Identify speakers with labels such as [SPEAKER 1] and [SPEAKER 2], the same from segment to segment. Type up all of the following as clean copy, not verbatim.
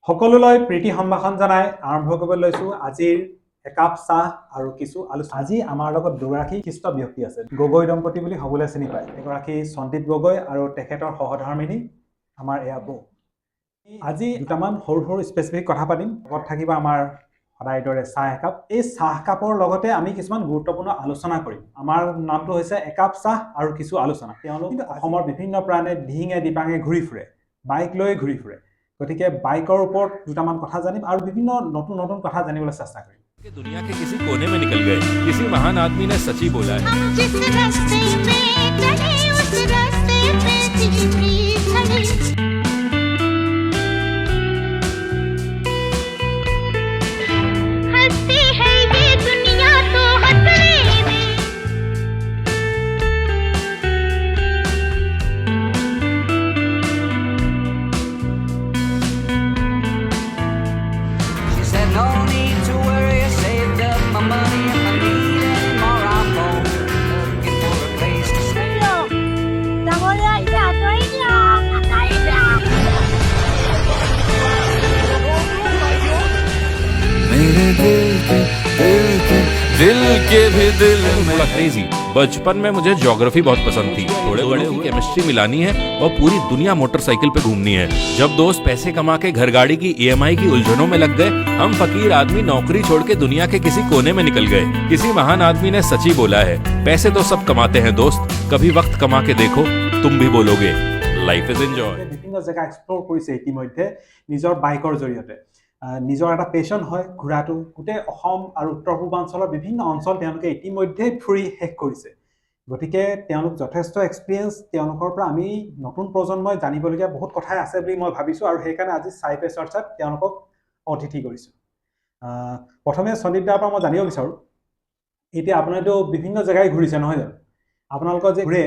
[SPEAKER 1] সকলোলৈ প্ৰীতি সম্ভাষণ জনাই আৰম্ভ কৰিব লৈছো আজিৰ একাপ চাহ আৰু কিছু আলোচনা। আজি আমাৰ লগত দুগৰাকী বিশিষ্ট ব্যক্তি আছে। গগৈ দম্পতি বুলি সকলোৱে চিনি পায়। এগৰাকী সন্দীপ গগৈ আৰু তেখেতৰ সহধৰ্মিনী আমাৰ এয়া বৌ। আজি দুটামান সৰু সৰু স্পেচিফিক কথা পাতিম। লগত থাকিব আমাৰ সদায় দৰে চাহ একাপ। এই চাহ কাপৰ লগতে আমি কিছুমান গুৰুত্বপূৰ্ণ আলোচনা কৰিম। আমাৰ নামটো হৈছে একাপ চাহ আৰু কিছু আলোচনা। তেওঁলোক অসমৰ বিভিন্ন প্ৰাণে ধিঙে দিপাঙে ঘূৰি ফুৰে, বাইক লৈ ঘূৰি ফুৰে। গতিকে বাইকৰ ওপৰত দুটামান কথা জানিম আৰু বিভিন্ন নতুন নতুন কথা জানিবলৈ চেষ্টা কৰিম।
[SPEAKER 2] कि दुनिया के किसी कोने में निकल गए। किसी महान आदमी ने सच ही बोला है।
[SPEAKER 3] हम जिस रास्ते पे चले उस रास्ते पे दिखती खड़ी हंसती है ये दुनिया तो हंसने में
[SPEAKER 4] She said no need to worry, I saved up my money. If I need any more, I'll phone. Looking for a place to stay.
[SPEAKER 2] मेरे दिल के भी दिल में थोड़ा क्रेजी। बचपन में मुझे ज्योग्राफी बहुत पसंद थी। थोड़े बड़े हुए केमिस्ट्री मिलानी है और पूरी दुनिया मोटरसाइकिल पे घूमनी है। जब दोस्त पैसे कमा के घर गाड़ी की EMI की उलझनों में लग गए, हम फकीर आदमी नौकरी छोड़ के दुनिया के किसी कोने में निकल गए। किसी महान आदमी ने सच ही बोला है, पैसे तो सब कमाते हैं दोस्त, कभी वक्त कमा के देखो तुम भी बोलोगे लाइफ इज एंजॉय।
[SPEAKER 1] বিভিন্ন জায়গা এক্সপ্লোৰ কৰিছে ইতিমধ্যে নিজৰ বাইকৰ জৰিয়তে। নিজৰ এটা পেশন হয় ঘূৰাটো। গোটেই অসম আৰু উত্তৰ পূৰ্বাঞ্চলৰ বিভিন্ন অঞ্চল তেওঁলোকে ইতিমধ্যেই ফুৰি শেষ কৰিছে। গতিকে তেওঁলোক যথেষ্ট এক্সপিৰিয়েঞ্চ। তেওঁলোকৰ পৰা আমি নতুন প্ৰজন্মই জানিবলগীয়া বহুত কথাই আছে বুলি মই ভাবিছোঁ আৰু সেইকাৰণে আজি চাই পে চৰ্চাত তেওঁলোকক অতিথি কৰিছোঁ। প্ৰথমে সন্দীপ দাৰ পৰা মই জানিব বিচাৰোঁ, এতিয়া আপোনালোকেতো বিভিন্ন জেগাই ঘূৰিছে নহয় জানো? আপোনালোকৰ যে ঘূৰে,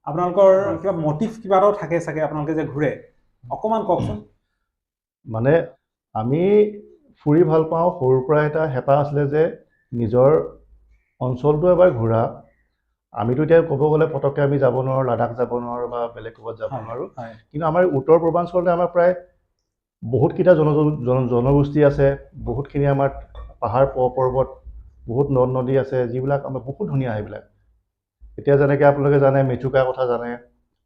[SPEAKER 1] আপোনালোকৰ কিবা মটিভ কিবা এটাও থাকে চাগে আপোনালোকে যে ঘূৰে, অকণমান কওকচোন।
[SPEAKER 5] মানে আমি ফুৰি ভাল পাওঁ। সৰুৰ পৰা এটা হেঁপাহ আছিলে যে নিজৰ অঞ্চলটো এবাৰ ঘূৰা। আমিতো এতিয়া ক'ব গ'লে পটককৈ আমি যাব নোৱাৰোঁ, লাডাখ যাব নোৱাৰোঁ বা বেলেগ ক'ৰবাত যাব নোৱাৰোঁ। কিন্তু আমাৰ উত্তৰ পূৰ্বাঞ্চলতে আমাৰ প্ৰায় বহুতকেইটা জনগোষ্ঠী আছে। বহুতখিনি আমাৰ পাহাৰ পৰ্বত, বহুত নদ নদী আছে, যিবিলাক আমাৰ বহুত ধুনীয়া। সেইবিলাক এতিয়া যেনেকৈ আপোনালোকে জানে মেচুকা কথা জানে,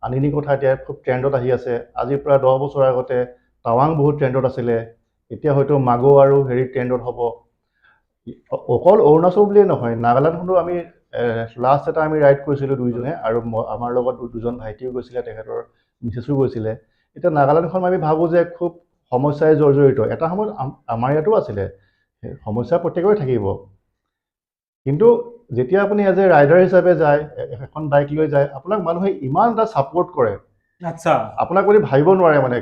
[SPEAKER 5] আনিনি কথা এতিয়া খুব ট্ৰেণ্ডত আহি আছে। আজিৰ পৰা 10 বছৰ আগতে টাৱাং বহুত ট্ৰেণ্ডত আছিলে। এতিয়া হয়তো মাগো আৰু ট্ৰেণ্ডত হ'ব। অকল অৰুণাচল বুলিয়ে নহয়, নাগালেণ্ডখনো আমি লাষ্ট এটা আমি ৰাইড কৰিছিলোঁ দুইজনে, আৰু আমাৰ লগত দুজন ভাইটিও গৈছিলে, তেখেতৰ মিছেছো গৈছিলে। এতিয়া নাগালেণ্ডখন আমি ভাবোঁ যে খুব সমস্যাই জৰ্জৰিত। এটা সময়ত আমাৰ ইয়াতো আছিলে, সমস্যা প্ৰত্যেকৰে থাকিব। কিন্তু যেতিয়া আপুনি এজ এ ৰাইডাৰ হিচাপে যায়, এখন বাইক লৈ যায়, আপোনাক মানুহে ইমান এটা ছাপোৰ্ট কৰে।
[SPEAKER 1] আচ্ছা,
[SPEAKER 5] আপোনাক বুলি ভাবিব নোৱাৰে মানে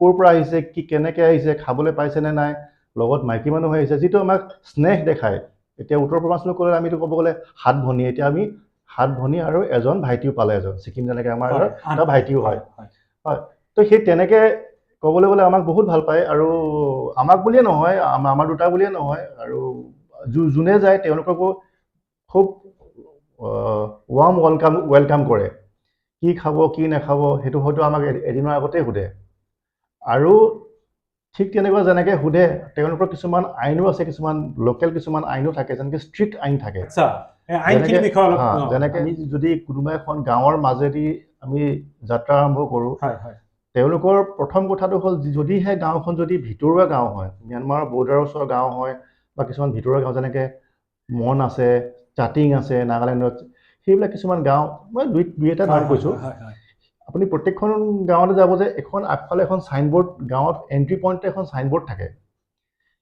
[SPEAKER 5] ক'ৰ পৰা আহিছে, কি কেনেকৈ আহিছে, খাবলৈ পাইছেনে নাই, লগত মাইকী মানুহ আহিছে, যিটো আমাক স্নেহ দেখায়। এতিয়া উত্তৰ পূৰ্বাঞ্চল ক'লে আমিতো ক'ব গ'লে 7 ভনী। এতিয়া আমি 7 ভনী আৰু এজন ভাইটিও পালে। ছিকিম যেনেকৈ আমাৰ এটা ভাইটিও হয়। তো সেই তেনেকৈ ক'বলৈ গ'লে আমাক বহুত ভাল পায়। আৰু আমাক বুলিয়ে নহয়, আমাৰ দুটা বুলিয়ে নহয়, আৰু যোনে যায় তেওঁলোককো খুব ৱাৰ্ম ৱেলকাম কৰে। কি খাব কি নাখাব সেইটো হয়তো আমাক এদিনৰ আগতেই সোধে। আৰু ঠিক তেনেকুৱা যেনেকৈ সোধে, তেওঁলোকৰ কিছুমান আইনো আছে, কিছুমান লোকেল কিছুমান আইনো থাকে, যেনেকৈ ষ্ট্ৰিক্ট আইন থাকে। যেনেকৈ আমি যদি কোনোবা এখন গাঁৱৰ মাজেদি আমি যাত্ৰা আৰম্ভ কৰোঁ, তেওঁলোকৰ প্ৰথম কথাটো হ'ল, যদিহে গাঁওখন যদি ভিতৰুৱা গাঁও হয়, ম্যানমাৰৰ বৰ্ডাৰৰ ওচৰৰ গাঁও হয়, বা কিছুমান ভিতৰুৱা গাঁও যেনেকৈ মন আছে, চাটিং আছে নাগালেণ্ডত, সেইবিলাক কিছুমান গাঁও মই দুই এটা নাম কৈছোঁ। আপুনি প্ৰত্যেকখন গাঁৱতে যাব যে এখন আগফালে এখন ছাইনবোৰ্ড, গাঁৱত এণ্ট্ৰি পইণ্টতে এখন ছাইনবোৰ্ড থাকে।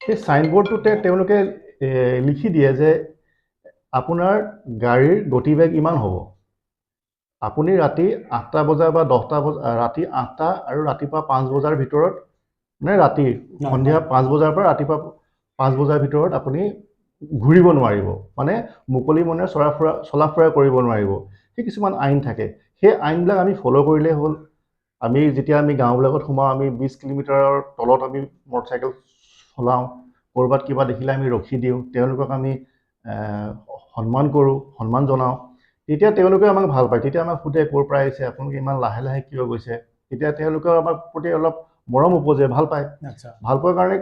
[SPEAKER 5] সেই ছাইনবোৰ্ডটোতে তেওঁলোকে লিখি দিয়ে যে আপোনাৰ গাড়ীৰ গতিবেগ ইমান হ'ব। আপুনি ৰাতি 8টা বজা বা 10টা বজা, ৰাতি 8টা আৰু ৰাতিপুৱা 5 বজাৰ ভিতৰত, মানে ৰাতি সন্ধিয়া 5 বজাৰ পৰা ৰাতিপুৱা 5 বজাৰ ভিতৰত আপুনি ঘূৰিব নোৱাৰিব, মানে মুকলি মনে চলা ফুৰা কৰিব নোৱাৰিব। সেই কিছুমান আইন থাকে। সেই আইনবিলাক আমি ফ'ল' কৰিলেই হ'ল। আমি যেতিয়া আমি গাঁওবিলাকত সোমাওঁ, আমি 20 কিলোমিটাৰৰ তলত আমি মটৰচাইকেল চলাওঁ। ক'ৰবাত কিবা দেখিলে আমি ৰখি দিওঁ, তেওঁলোকক আমি সন্মান কৰোঁ, সন্মান জনাওঁ। তেতিয়া তেওঁলোকে আমাক ভাল পায়। তেতিয়া আমাক সোধে ক'ৰ পৰা আহিছে, আপোনালোকে ইমান লাহে লাহে কিয় গৈছে। তেতিয়া তেওঁলোকে আমাৰ প্ৰতি অলপ মৰম উপজে, ভাল পায়।
[SPEAKER 1] আচ্ছা
[SPEAKER 5] ভাল পোৱাৰ কাৰণে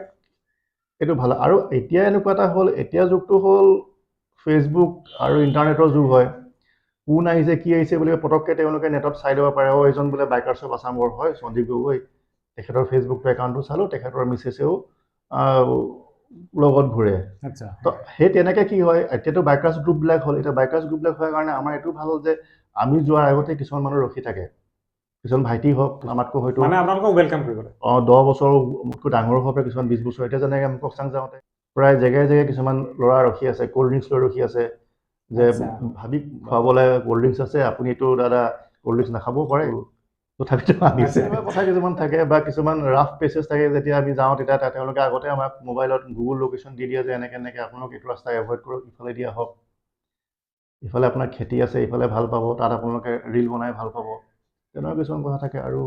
[SPEAKER 5] এইটো ভাল। আৰু এতিয়া এনেকুৱা এটা হ'ল, এতিয়া যুগটো হ'ল ফেচবুক আৰু ইণ্টাৰনেটৰ যুগ হয়। কোন আহিছে কি আহিছে বুলি পটককৈ তেওঁলোকে নেটত চাই দিব পাৰে, এইজন বোলে বাইকাৰ্ছ অফ আছামৰ হয় সন্দীপ গগৈ, তেখেতৰ ফেচবুক একাউণ্টটো চালোঁ, তেখেতৰ মিছেছেও লগত ঘূৰে।
[SPEAKER 1] আচ্ছা
[SPEAKER 5] তো সেই তেনেকৈ কি হয়, এতিয়াতো বাইকাৰ্ছ গ্ৰুপবিলাক হ'ল, এতিয়া বাইকাৰ্ছ গ্ৰুপবিলাক হোৱাৰ কাৰণে আমাৰ এইটো ভাল হ'ল যে আমি যোৱাৰ আগতে কিছুমান মানুহ ৰখি থাকে, কিছুমান ভাইটি হওক আমাতকৈ হয়তো
[SPEAKER 1] মানে আপোনালোকক ৱেলকাম কৰিবলৈ
[SPEAKER 5] 10 বছৰ মোতকৈ ডাঙৰ হ'ব পাৰে, কিছুমান 20 বছৰ। এতিয়া যেনেকৈ আমি ককচাং যাওঁতে প্ৰায় জেগাই জেগাই কিছুমান ল'ৰা ৰখি আছে, ক'ল্ড ড্ৰিংকছ লৈ ৰখি আছে, যে
[SPEAKER 1] আচ্ছা।
[SPEAKER 5] ভাবি খুৱাবলৈ ক'ল্ড ড্ৰিংকছ আছে, আপুনি এইটো দাদা ক'ল্ড ড্ৰিংকছ নাখাবও পাৰে, তথাপিতো আনিছে।
[SPEAKER 1] আচ্ছা।
[SPEAKER 5] কথা কিছুমান থাকে বা কিছুমান ৰাফ পেচেছ থাকে, যেতিয়া আমি যাওঁ তেতিয়া তেওঁলোকে আগতে আমাক মোবাইলত গুগল লোকেশ্যন দি দিয়ে যে এনেকৈ এনেকৈ আপোনালোক এইটো ৰাস্তা এভইড কৰক, ইফালে দি আহক, ইফালে আপোনাৰ খেতি আছে, ইফালে ভাল পাব, তাত আপোনালোকে ৰীল বনাই ভাল পাব, তেনেকুৱা কিছুমান কথা থাকে। আৰু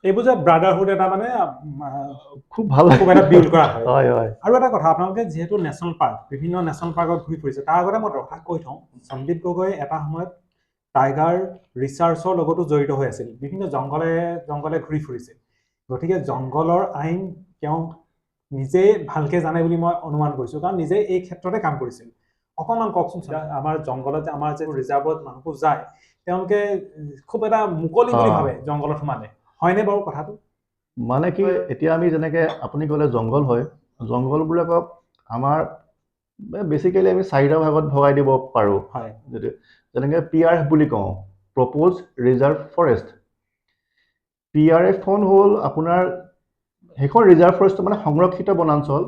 [SPEAKER 1] এইবোৰ যে ব্ৰাদাৰহুড এটা মানে
[SPEAKER 5] খুব ভাল
[SPEAKER 1] খুব এটা বিল্ড কৰা হয়।
[SPEAKER 5] হয় হয়।
[SPEAKER 1] আৰু এটা কথা, আপোনালোকে যিহেতু নেশ্যনেল পাৰ্ক, বিভিন্ন নেশ্যনেল পাৰ্কত ঘূৰি ফুৰিছে, তাৰ আগতে মই দৰ্শাক কৈ থওঁ, সন্দীপ গগৈ এটা সময়ত টাইগাৰ ৰিচাৰ্চৰ লগতো জড়িত হৈ আছিল, বিভিন্ন জংঘলে জংঘলে ঘূৰি ফুৰিছিল। গতিকে জংঘলৰ আইন তেওঁ নিজেই ভালকৈ জানে বুলি মই অনুমান কৰিছোঁ, কাৰণ নিজে এই ক্ষেত্ৰতে কাম কৰিছিল। অকণমান কওকচোন, আমাৰ জংঘলত আমাৰ যে ৰিজাৰ্ভত মানুহবোৰ যায়, তেওঁলোকে খুব এটা মুকলি বুলি ভাবে জংঘলত সোমালে, হয়নে বাৰু কথাটো?
[SPEAKER 5] মানে কি, এতিয়া আমি যেনেকৈ আপুনি ক'লে জংঘল হয়, জংঘলবিলাকক আমাৰ বেচিকেলি আমি 4টা ভাগত ভগাই দিব পাৰোঁ।
[SPEAKER 1] হয়
[SPEAKER 5] যেনেকৈ PRF বুলি কওঁ, প্ৰপ'জ ৰিজাৰ্ভ ফৰেষ্ট। PRFখন হ'ল আপোনাৰ সেইখন ৰিজাৰ্ভ ফৰেষ্ট, মানে সংৰক্ষিত বনাঞ্চল।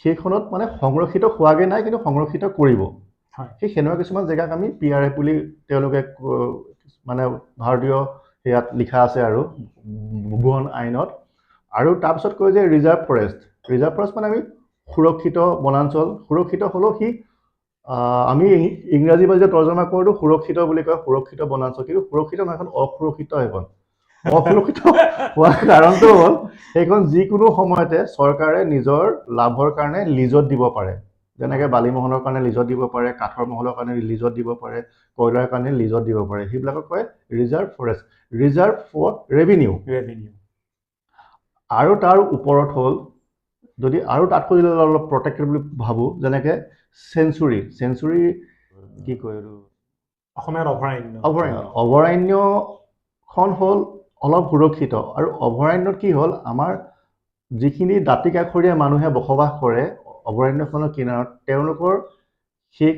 [SPEAKER 5] সেইখনত মানে সংৰক্ষিত হোৱাগৈ নাই, কিন্তু সংৰক্ষিত কৰিব।
[SPEAKER 1] হয়
[SPEAKER 5] সেই সেনেকুৱা কিছুমান জেগাক আমি PRF বুলি তেওঁলোকে মানে ভাৰতীয় সেয়াত লিখা আছে আৰু ভুৱন আইনত। আৰু তাৰপিছত কয় যে ৰিজাৰ্ভ ফৰেষ্ট। ৰিজাৰ্ভ ফৰেষ্ট মানে আমি সুৰক্ষিত বনাঞ্চল। সুৰক্ষিত হ'লেও সি আমি ইংৰাজী ভাষাত তৰ্জমা কৰোঁতো সুৰক্ষিত বুলি কয়, সুৰক্ষিত বনাঞ্চল, কিন্তু সুৰক্ষিত নহয়, এখন অসুৰক্ষিত সেইখন। অসুৰক্ষিত হোৱাৰ কাৰণটো হ'ল সেইখন যিকোনো সময়তে চৰকাৰে নিজৰ লাভৰ কাৰণে লিজত দিব পাৰে। যেনেকৈ বালিমহলৰ কাৰণে লিজত দিব পাৰে, কাঠৰ মহলৰ কাৰণে লিজত দিব পাৰে, কয়লাৰ কাৰণে লিজত দিব পাৰে, সেইবিলাকক কয় reserve forest. Reserve for revenue. আৰু তাৰ ওপৰত হ'ল, যদি আৰু তাতকৈ যদি অলপ প্ৰটেক্টেড বুলি ভাবোঁ, যেনেকৈ চেঞ্চুৰী কি কয় এইটো,
[SPEAKER 1] অসমীয়াত অভয়াৰণ্য।
[SPEAKER 5] অভয়াৰণ্যখন হ'ল অলপ সুৰক্ষিত। আৰু অভয়াৰণ্যত কি হ'ল, আমাৰ যিখিনি দাঁতিকাষৰীয়া মানুহে বসবাস কৰে অভয়াৰণ্যখনৰ কিনাৰত, তেওঁলোকৰ সেই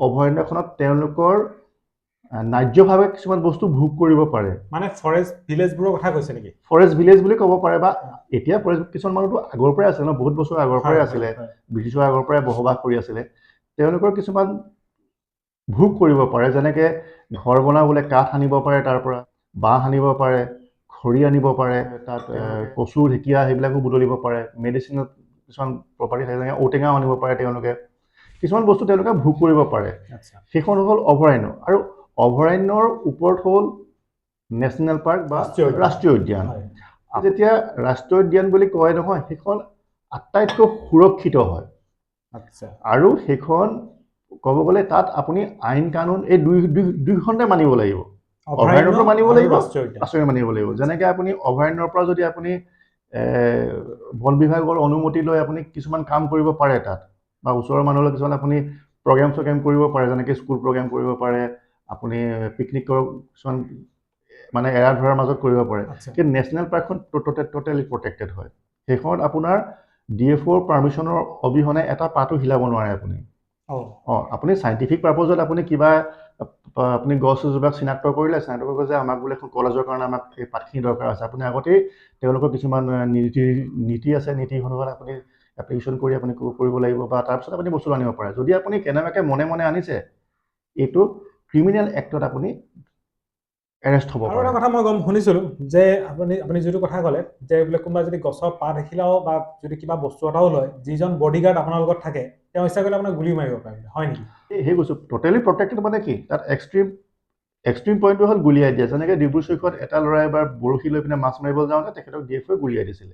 [SPEAKER 5] অভয়াৰণ্যখনত তেওঁলোকৰ ন্যায্যভাৱে কিছুমান বস্তু ভোগ কৰিব পাৰে।
[SPEAKER 1] মানে ফৰেষ্ট ভিলেজবোৰৰ কথা কৈছে নেকি?
[SPEAKER 5] ফৰেষ্ট ভিলেজ বুলি ক'ব পাৰে, বা এতিয়া ফৰেষ্ট কিছুমান মানুহতো আগৰ পৰাই আছে ন, বহুত বছৰ আগৰ পৰাই আছিলে, ব্ৰিটিছৰ আগৰ পৰাই বসবাস কৰি আছিলে। তেওঁলোকৰ কিছুমান ভোগ কৰিব পাৰে, যেনেকৈ ঘৰ বনাবলৈ কাঠ আনিব পাৰে, তাৰ পৰা বাঁহ আনিব পাৰে, খৰি আনিব পাৰে, তাত কচু ঢেকীয়া সেইবিলাকো বুটলিব পাৰে, মেডিচিনত কিছুমান প্ৰপাৰ্টি থাকে, যেনেকৈ ঔটেঙাও আনিব পাৰে, তেওঁলোকে কিছুমান বস্তু তেওঁলোকে ভোগ কৰিব পাৰে। সেইখন হ'ল অভয়াৰণ্য। আৰু অভয়াৰণ্যৰ ওপৰত হ'ল নেশ্যনেল পাৰ্ক বা ৰাষ্ট্ৰীয় উদ্যান। যেতিয়া ৰাষ্ট্ৰীয় উদ্যান বুলি কয় নহয়, সেইখন আটাইতকৈ সুৰক্ষিত হয়। আৰু সেইখন ক'ব গ'লে তাত আপুনি আইন কানুন এই দুইখনতে মানিব লাগিব। অভয়াৰণ্যটো মানিব লাগিব, ৰাষ্ট্ৰীয় মানিব লাগিব। যেনেকৈ আপুনি অভয়াৰণ্যৰ পৰা যদি আপুনি বন বিভাগৰ অনুমতি লৈ আপুনি কিছুমান কাম কৰিব পাৰে তাত, বা ওচৰৰ মানুহৰ কিছুমান আপুনি প্ৰগ্ৰেম কৰিব পাৰে, যেনেকৈ স্কুল প্ৰগ্ৰেম কৰিব পাৰে, আপুনি পিকনিকৰ কিছুমান মানে এৰা ধৰাৰ মাজত কৰিব পাৰে। কিন্তু নেশ্যনেল পাৰ্কখন টোটেলি প্ৰটেক্টেড হয়। সেইখনত আপোনাৰ DFOৰ পাৰ্মিশ্যনৰ অবিহনে এটা পাতো হিলাব নোৱাৰে আপুনি। আপুনি চাইণ্টিফিক পাৰ্পজত আপুনি কিবা আপুনি গছ এজোপাক চিনাক্ত কৰিলে, চিনাক্ত কৰিব যে আমাক বোলে এখন কলেজৰ কাৰণে আমাক এই পাতখিনি দৰকাৰ আছে, আপুনি আগতেই তেওঁলোকৰ কিছুমান নীতি আছে, নীতিসমূহত আপুনি এপ্লিকেশ্যন কৰি আপুনি কৰিব লাগিব, বা তাৰপিছত আপুনি বস্তু আনিব পাৰে। যদি আপুনি কেনেবাকৈ মনে মনে আনিছে, এইটো ক্ৰিমিনেল এক্টত আপুনি এৰেষ্ট হ'ব পাৰে।
[SPEAKER 1] আৰু এটা কথা মই শুনিছিলোঁ যে আপুনি যিটো কথা ক'লে যে বোলে কোনোবা যদি গছৰ পাত দেখিলেও বা যদি কিবা বস্তু এটাও লয়, যিজন বডিগাৰ্ড আপোনাৰ লগত থাকে, তেওঁ ইচ্ছা কৰিলে আপোনাক গুলি মাৰিব পাৰে, হয় নেকি?
[SPEAKER 5] সেই বস্তু টোটেলি প্ৰটেক্টেড মানে কি, তাত এক্সট্ৰিম পইণ্টটো হ'ল গুলিয়াই দিয়া। যেনেকৈ ডিব্ৰুচৈখোৱাত এটা ল'ৰাই এবাৰ বৰশী লৈ পিনে মাছ মাৰিব যাওঁতে তেখেতক DFOই গুলিয়াই দিছিলে।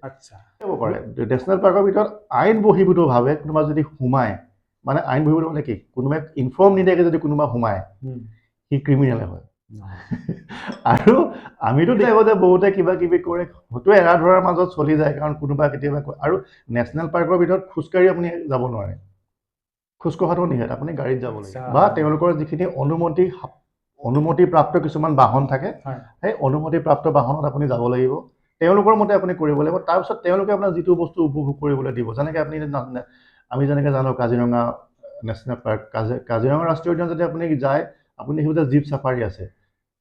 [SPEAKER 5] হ'ব পাৰে নেশ্যনেল পাৰ্কৰ ভিতৰত আইন বহিৰ্ভূতভাৱে কোনোবা যদি সোমায়, মানে আইন বহিৰ্ভূত মানে কি, কোনোবাই ইনফৰ্ম নিদিয়াকৈ যদি কোনোবা সোমায়, সি ক্ৰিমিনেল হয়। আৰু আমিতো দেখোঁ যে বহুতে কিবা কিবি কৰে, হয়তো এৰা ধৰাৰ মাজত চলি যায়, কাৰণ কোনোবা কেতিয়াবা কয়। আৰু নেশ্যনেল পাৰ্কৰ ভিতৰত খোজকাঢ়ি আপুনি যাব নোৱাৰে, খোজ কঢ়াটো নিষেধ, আপুনি গাড়ীত যাব লাগিব, বা তেওঁলোকৰ যিখিনি অনুমতিপ্ৰাপ্ত কিছুমান বাহন থাকে, সেই অনুমতিপ্ৰাপ্ত বাহনত আপুনি যাব লাগিব, তেওঁলোকৰ মতে আপুনি কৰিব লাগিব। তাৰপিছত তেওঁলোকে আপোনাৰ যিটো বস্তু উপভোগ কৰিবলৈ দিব, যেনেকৈ আপুনি আমি যেনেকৈ জানো কাজিৰঙা নেশ্যনেল পাৰ্ক, কাজিৰঙা ৰাষ্ট্ৰীয় উদ্যান যদি আপুনি যায়, আপুনি দেখিব যে জীপ চাফাৰী আছে,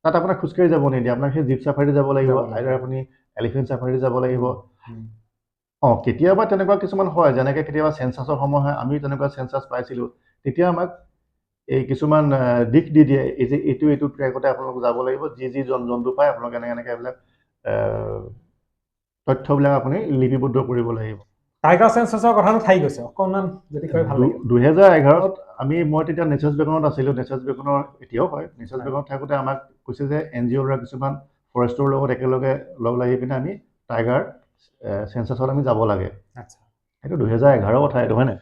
[SPEAKER 5] তাত আপোনাক খোজকাঢ়ি যাব নিদিয়ে, আপোনাক সেই জীপ চাফাৰী যাব লাগিব, আইদাৰ আপুনি এলিফেণ্ট চাফাৰী যাব লাগিব। কেতিয়াবা তেনেকুৱা কিছুমান হয়, যেনেকৈ কেতিয়াবা চেঞ্চাছৰ সময় হয়, আমি তেনেকুৱা চেঞ্চাছ পাইছিলোঁ, তেতিয়া আমাক এই কিছুমান দিশ দি দিয়ে, এই যে এইটো ট্ৰেকতে আপোনালোক যাব লাগিব, যি জন্তু পায় আপোনালোক এনেকৈ এইবিলাক তথ্যবিলাক আপুনি লিপিবদ্ধ কৰিব লাগিব।
[SPEAKER 1] টাইগাৰ চেঞ্চাছৰ কথাটো থাকি গৈছে, অকণমান যদি কৈ ভাল লাগিব।
[SPEAKER 5] 2011ত মই তেতিয়া নেচাৰ্ছ বেকনত আছিলোঁ, নেচাৰ্ছ বেকনৰ এতিয়াও হয়, নেচাৰ্ছ বেকনত থাকোঁতে আমাক কৈছে যে NGOৰ কিছুমান ফৰেষ্টৰ লগত একেলগে লগ লাগি পিনে আমি টাইগাৰ চেঞ্চাছত আমি যাব লাগে। সেইটো 2011 কথা, এইটো হয় নাই?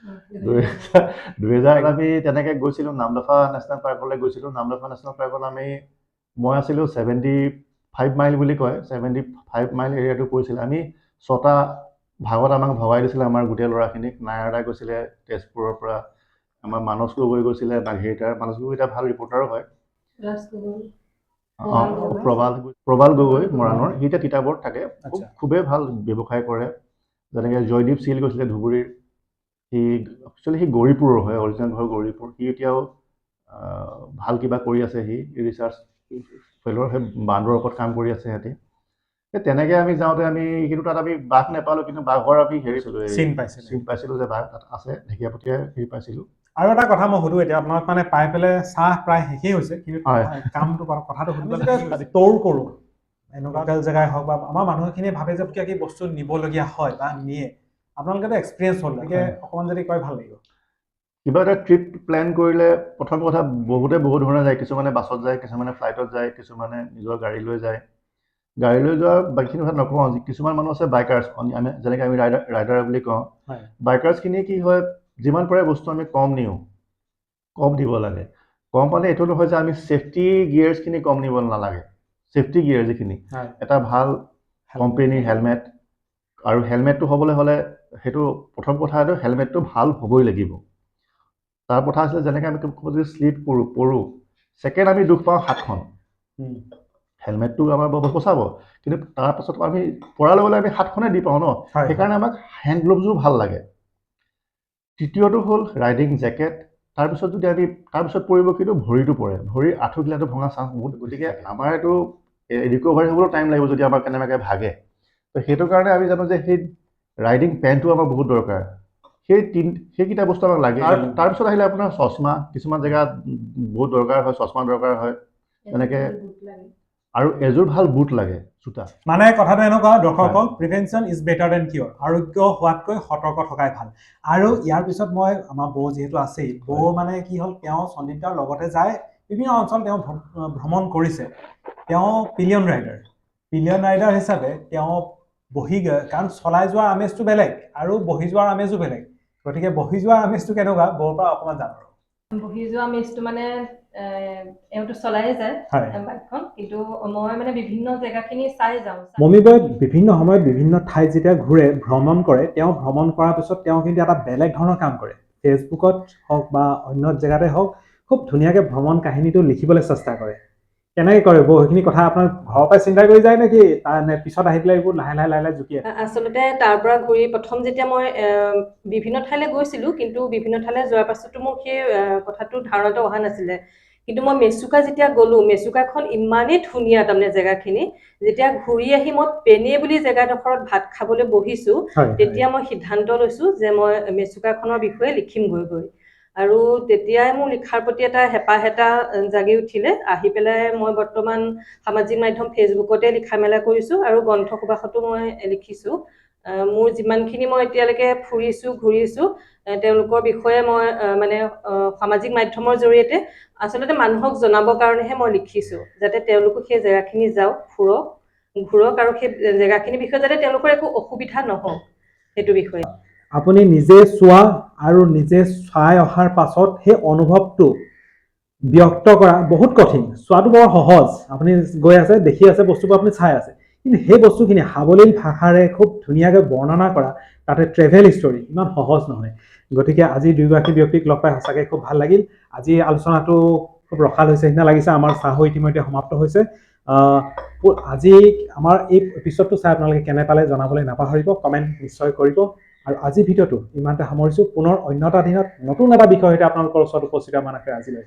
[SPEAKER 5] 2011 আমি তেনেকৈ গৈছিলোঁ, নামদফা নেশ্যনেল পাৰ্কলৈ গৈছিলোঁ। নামদফা নেশ্যনেল পাৰ্কত মই আছিলোঁ 75 মাইল বুলি কয়, 75 মাইল এৰিয়াটো পৰিছিলে। আমি 6টা ভাগত আমাক ভগাই দিছিলে, আমাৰ গোটেই ল'ৰাখিনিক। নায়াৰদা গৈছিলে তেজপুৰৰ পৰা, আমাৰ মানস গগৈ গৈছিলে বাঘেৰিটাৰ, মানস গগৈ এটা ভাল ৰিপৰ্টাৰো হয়, প্ৰবাল গগৈ মৰাণৰ, সি এতিয়া তিতাবৰত থাকে, খুবেই ভাল ব্যৱসায় কৰে। যেনেকৈ জয়দীপ চিল গৈছিলে ধুবুৰীৰ, সি গৌৰীপুৰৰ হয়, অৰিজিনেল ঘৰ গৌৰীপুৰ। সি এতিয়াও ভাল কিবা কৰি আছে, সি ৰিচাৰ্চ ফেলৰ সেই বান্দৰৰ ওপৰত কাম কৰি আছে সিহঁতি। তেনেকৈ আমি যাওঁতে কিন্তু তাত আমি বাঘ নাপালোঁ, কিন্তু বাঘৰ আমি চিন পাইছিলোঁ যে বাঘ তাত আছে, ঢেকীয়াপতীয়া হেৰি পাইছিলোঁ।
[SPEAKER 1] আৰু এটা কথা মই সুধো এতিয়া, আপোনাক মানে পাই পেলাই চাহ প্ৰায় শেষেই হৈছে, কিন্তু কামটো কথাটো সুধিবলৈ ষ্ট'ৰ কৰোঁ, এনেকুৱা জেগাই হওক বা আমাৰ মানুহখিনিয়ে ভাবে যে কিবা কিবি বস্তু নিবলগীয়া হয় বা নিয়ে, আপোনালোকেতো এক্সপিৰিয়েঞ্চ হ'ল, গতিকে অকণমান যদি কয় ভাল লাগিব।
[SPEAKER 5] কিবা এটা ট্ৰিপ প্লেন কৰিলে প্ৰথম কথা বহুত ধৰণে যায়, কিছুমানে বাছত যায়, কিছুমানে ফ্লাইটত যায়, কিছুমানে নিজৰ গাড়ী লৈ যায়। গাড়ী লৈ যোৱা বাকীখিনি কথা নকওঁ, কিছুমান মানুহ আছে বাইকাৰ্ছ, যেনেকৈ আমি ৰাইডাৰ বুলি কওঁ। বাইকাৰ্ছখিনি কি হয়, যিমান পাৰে বস্তু আমি কম নিওঁ, কম দিব লাগে। কম মানে এইটো নহয় যে আমি ছেফটি গিয়াৰ্ছখিনি কম নিব নালাগে। ছেফটি গিয়াৰ যিখিনি, এটা ভাল কোম্পানীৰ হেলমেট, আৰু হেলমেটটো হ'বলৈ হ'লে সেইটো প্ৰথম কথা এইটো হেলমেটটো ভাল হ'বই লাগিব। তাৰ কথা আছিলে যেনেকৈ আমি যদি শ্লিপ পৰোঁ, ছেকেণ্ড আমি দুখ পাওঁ হাতখন, হেলমেটটো আমাৰ বচাব, কিন্তু তাৰপাছত আমি পৰাৰ লগে লগে আমি হাতখনে দি পাওঁ ন, সেইকাৰণে আমাক হেণ্ড গ্ল'ভছযোৰ ভাল লাগে। তৃতীয়টো হ'ল ৰাইডিং জেকেট। তাৰপিছত যদি আমি তাৰপিছত পৰিব কিন্তু ভৰিটো পৰে, ভৰিৰ আঁঠুগিলাটো ভঙা চান্স বহুত, গতিকে আমাৰ এইটো ৰিকভাৰী হ'বলৈ টাইম লাগিব যদি আমাৰ কেনেবাকৈ ভাগে। তো সেইটো কাৰণে আমি জানো যে সেই ৰাইডিং পেণ্টটো আমাৰ বহুত দৰকাৰ, সেইকেইটা বস্তু আমাক লাগে। তাৰপিছত আহিলে আপোনাৰ চশমা, কিছুমান জেগাত বহুত দৰকাৰ হয়, চশমা দৰকাৰ হয়, তেনেকৈ আৰু এযোৰ ভাল বুট লাগে, জোতা।
[SPEAKER 1] মানে কথাটো এনেকুৱা, দৰ্শকক, প্ৰিভেনশ্যন ইজ বেটাৰ দেন কিয়ৰ, আৰোগ্য হোৱাতকৈ সতৰ্ক থকাই ভাল। আৰু ইয়াৰ পিছত মই আমাৰ বৌ যিহেতু আছেই, বৌ মানে কি হ'ল, তেওঁ সন্দীপ দাৰ লগতে যায়, বিভিন্ন অঞ্চল তেওঁ ভ্ৰমণ কৰিছে। তেওঁ পিলিয়ন ৰাইডাৰ হিচাপে তেওঁ বহি গৈ, কাৰণ চলাই যোৱাৰ আমেজটো বেলেগ আৰু বহি যোৱাৰ আমেজো বেলেগ, গতিকে বহি যোৱাৰ আমেজটো কেনেকুৱা, বৌৰ পৰা অকণমান জানো।
[SPEAKER 6] বহি যোৱা আমেজটো মানে এওঁটো চলাই যায় বাইকখন, কিন্তু মই মানে বিভিন্ন জেগাখিনি চাই যাওঁ।
[SPEAKER 1] মমিবই বিভিন্ন সময়ত বিভিন্ন ঠাইত যেতিয়া ঘূৰে, ভ্ৰমণ কৰে, তেওঁ ভ্ৰমণ কৰাৰ পিছত তেওঁ কিন্তু এটা বেলেগ ধৰণৰ কাম কৰে। ফেচবুকত হওক বা অন্য জেগাতে হওক, খুব ধুনীয়াকৈ ভ্ৰমণ কাহিনীটো লিখিবলৈ চেষ্টা কৰে। কেনেকৈ কৰে বৌ, সেইখিনি কথা আপোনাৰ ঘৰৰ পৰাই চিন্তা কৰি যায় নেকি, পিছত আহি পেলাই এইবোৰ লাহে লাহে জুকি আছে?
[SPEAKER 6] আচলতে তাৰ পৰা ঘূৰি প্ৰথম যেতিয়া মই বিভিন্ন ঠাইলৈ গৈছিলোঁ, কিন্তু বিভিন্ন ঠাইলৈ যোৱাৰ পাছতো মোক সেই কথাটো ধাৰণাটো অহা নাছিলে। কিন্তু মই মেচুকা যেতিয়া গ'লোঁ, মেচুকাখন ইমানেই ধুনীয়া, তাৰমানে জেগাখিনি, যেতিয়া ঘূৰি আহি মই পেনে বুলি জেগাডোখৰত ভাত খাবলৈ বহিছোঁ, তেতিয়া মই সিদ্ধান্ত লৈছোঁ যে মই মেচুকাখনৰ বিষয়ে লিখিমগৈ। আৰু তেতিয়াই মোৰ লিখাৰ প্ৰতি এটা হেঁপাহ এটা জাগি উঠিলে। আহি পেলাই মই বৰ্তমান সামাজিক মাধ্যম ফেচবুকতে লিখা মেলা কৰিছোঁ, আৰু গ্ৰন্থ সুবাসতো মই লিখিছোঁ। মোৰ যিমানখিনি মই এতিয়ালৈকে ফুৰিছোঁ, ঘূৰিছোঁ, তেওঁলোকৰ বিষয়ে মই মানে সামাজিক মাধ্যমৰ জৰিয়তে আচলতে মানুহক জনাবৰ কাৰণেহে মই লিখিছোঁ, যাতে তেওঁলোকো সেই জেগাখিনি যাওক, ঘূৰক, আৰু সেই জেগাখিনিৰ বিষয়ে যাতে তেওঁলোকৰ একো অসুবিধা নহওক, সেইটো বিষয়ে। আপুনি নিজে চোৱা আৰু নিজে চাই অহাৰ পাছত সেই অনুভৱটো
[SPEAKER 1] ব্যক্ত কৰা বহুত কঠিন চোৱাটো বৰ সহজ আপুনি গৈ আছে দেখি আছে বস্তুবোৰ আপুনি চাই আছে কিন্তু সেই বস্তুখিনি সাৱলীল ভাষাৰে খুব ধুনীয়াকৈ বৰ্ণনা কৰা তাতে ট্ৰেভেল ষ্টৰী ইমান সহজ নহয় গতিকে আজি দুয়োগৰাকী ব্যক্তিক লগ পাই সঁচাকৈ খুব ভাল লাগিল আজি আলোচনাটো খুব ৰসাল হৈছে নিচিনা লাগিছে আমাৰ চাহো ইতিমধ্যে সমাপ্ত হৈছে আজি আমাৰ এই এপিছডটো চাই আপোনালোকে কেনে পালে জনাবলৈ নাপাহৰিব কমেণ্ট নিশ্চয় কৰিব আৰু আজি ভিডিঅ'টো ইমানতে সামৰিছোঁ পুনৰ অন্য এটা দিনত নতুন এটা বিষয় সৈতে আপোনালোকৰ ওচৰত উপস্থিত হোৱা মানকে আজিলৈ